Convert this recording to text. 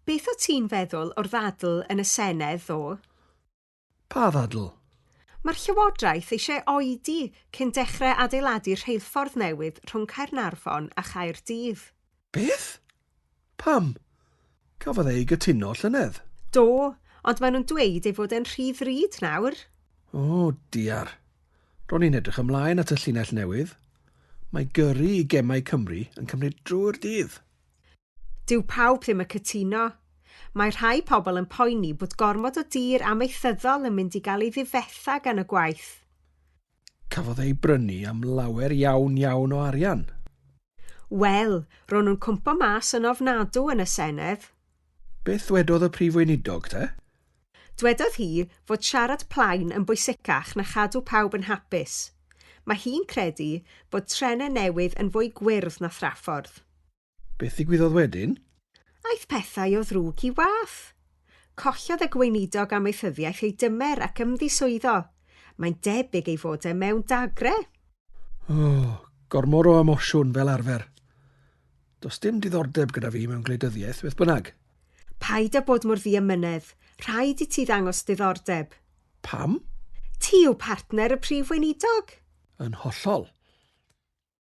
Beth o ti'n feddwl o'r ddadl yn y Senedd, ddo? Pa ddadl? Mae'r Llywodraeth eisiau oedi cyn dechrau adeiladu'r rheilffordd newydd rhwng Caernarfon a Chaerdydd. Beth? Pam? Cafodd ei gytuno llynedd? Do, ond maen nhw'n dweud ei fod e'n rhy ddrud nawr. O, diar. Ro'n i'n edrych ymlaen at y llinell newydd. Mae gyrru i gemau Cymru yn cymryd drwy'r dydd. Dyw pawb ddim yn cytuno. Mae rhai pobl yn poeni bod gormod o dir amaethyddol yn mynd i gael ei ddifetha gan y gwaith. Cafodd ei brynu am lawer iawn o arian. Wel, ro'n nhw'n cwmpo mas yn ofnadw yn y Senedd. Beth wedodd y prif weinidog, te? Dwedodd hi fod siarad plaen yn bwysicach na chadw pawb yn hapus. Mae hi'n credu bod trenau newydd yn fwy gwyrdd na thraffordd. Beth ddigwyddodd wedyn? Aeth pethau o ddrwg i wath. Collodd y gweinidog amaethyddiaeth ei dymer ac ymddiswyddo. Mae'n debyg ei fod e mewn dagre. Gormod o emosiwn fel arfer. Does dim diddordeb gyda fi mewn gwleidyddiaeth, beth bynnag. Paid â bod mor ddiamynedd. Rhaid i ti ddangos diddordeb. Pam? Ti yw partner y prif weinidog. Yn hollol.